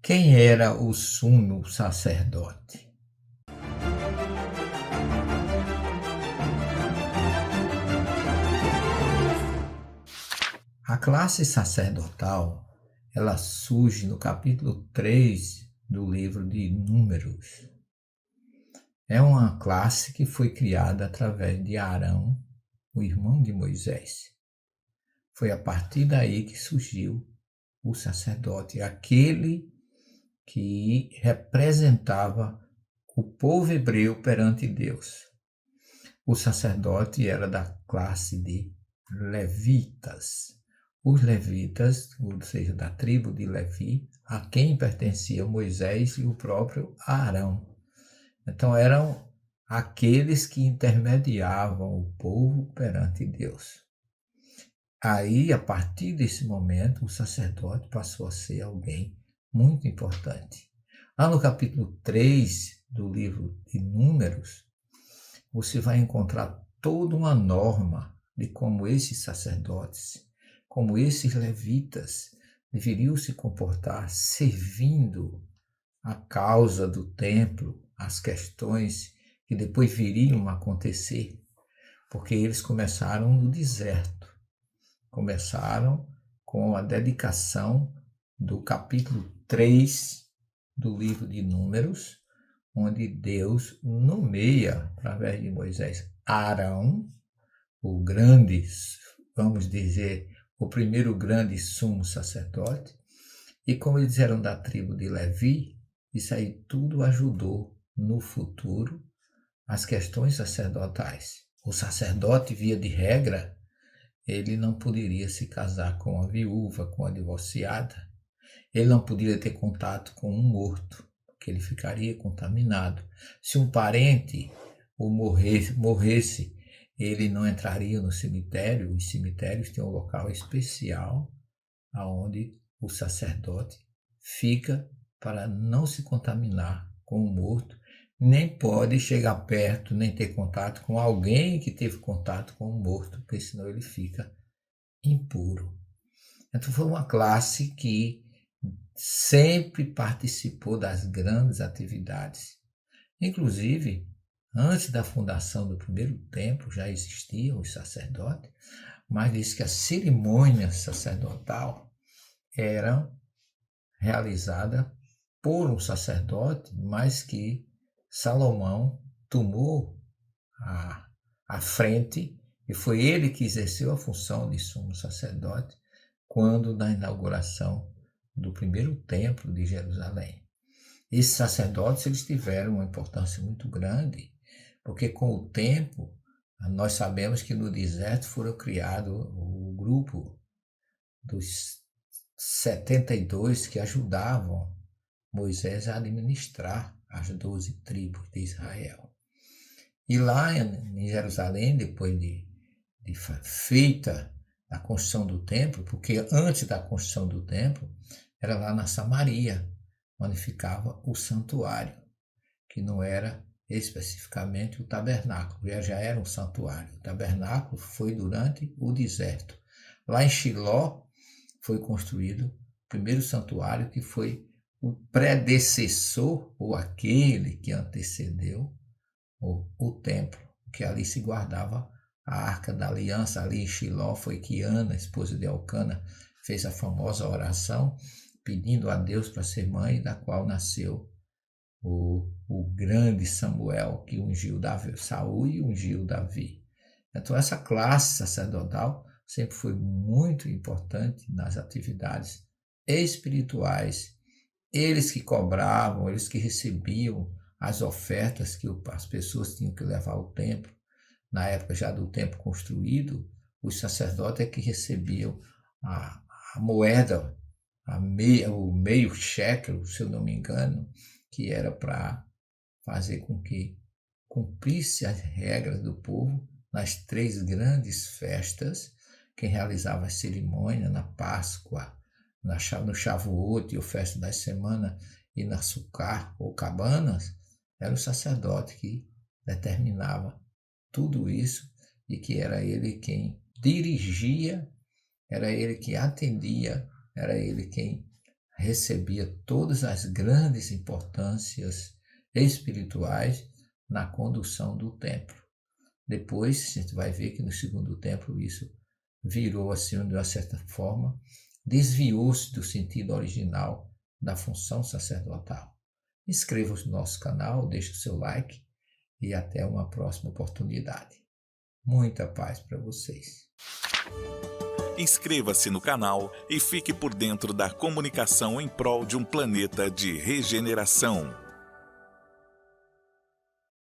Quem era o sumo sacerdote? A classe sacerdotal, ela surge no capítulo 3 do livro de Números. É uma classe que foi criada através de Arão, o irmão de Moisés. Foi a partir daí que surgiu o sacerdote, aquele que representava o povo hebreu perante Deus. O sacerdote era da classe de levitas. Os levitas, ou seja, da tribo de Levi, a quem pertencia Moisés e o próprio Arão. Então eram aqueles que intermediavam o povo perante Deus. Aí, a partir desse momento, o sacerdote passou a ser alguém muito importante. Lá no capítulo 3 do livro de Números, você vai encontrar toda uma norma de como esses sacerdotes, como esses levitas, deveriam se comportar servindo a causa do templo, as questões que depois viriam a acontecer, porque eles começaram no deserto. Começaram com a dedicação do capítulo 3 do livro de Números, onde Deus nomeia, através de Moisés, Arão, o grande, vamos dizer, o primeiro grande sumo sacerdote, e como eles eram da tribo de Levi, isso aí tudo ajudou no futuro as questões sacerdotais. O sacerdote, via de regra, ele não poderia se casar com a viúva, com a divorciada. Ele não poderia ter contato com um morto, porque ele ficaria contaminado. Se um parente morresse, ele não entraria no cemitério. Os cemitérios têm um local especial onde o sacerdote fica para não se contaminar com o morto, nem pode chegar perto, nem ter contato com alguém que teve contato com o morto, porque senão ele fica impuro. Então foi uma classe que sempre participou das grandes atividades. Inclusive, antes da fundação do primeiro templo já existiam os sacerdotes, mas diz que a cerimônia sacerdotal era realizada por um sacerdote, mas que Salomão tomou a frente e foi ele que exerceu a função de sumo sacerdote quando na inauguração do primeiro templo de Jerusalém. Esses sacerdotes eles tiveram uma importância muito grande, porque com o tempo nós sabemos que no deserto foram criados o grupo dos 72 que ajudavam Moisés a administrar as 12 tribos de Israel. E lá em Jerusalém, depois de feita a construção do templo, porque antes da construção do templo, era lá na Samaria, onde ficava o santuário, que não era especificamente o tabernáculo, já era um santuário. O tabernáculo foi durante o deserto. Lá em Shiló foi construído o primeiro santuário, que foi o predecessor, ou aquele que antecedeu o templo, que ali se guardava a Arca da Aliança. Ali em Shiló foi que Ana, esposa de Elcana, fez a famosa oração pedindo a Deus para ser mãe, da qual nasceu o grande Samuel, que ungiu Saul e ungiu Davi. Então essa classe sacerdotal sempre foi muito importante nas atividades espirituais. Eles que cobravam, eles que recebiam as ofertas que as pessoas tinham que levar ao templo. Na época já do templo construído, os sacerdotes é que recebiam a moeda, o meio shekel, se eu não me engano, que era para fazer com que cumprisse as regras do povo nas 3 grandes festas. Quem realizava a cerimônia na Páscoa, no Shavuot, ou Festa das Semanas, e na Sukkot ou Cabanas, era o sacerdote que determinava tudo isso, e que era ele quem dirigia, era ele que atendia, era ele quem recebia todas as grandes importâncias espirituais na condução do templo. Depois, a gente vai ver que no segundo templo isso virou assim, de uma certa forma, desviou-se do sentido original da função sacerdotal. Inscreva-se no nosso canal, deixe o seu like e até uma próxima oportunidade. Muita paz para vocês. Inscreva-se no canal e fique por dentro da comunicação em prol de um planeta de regeneração.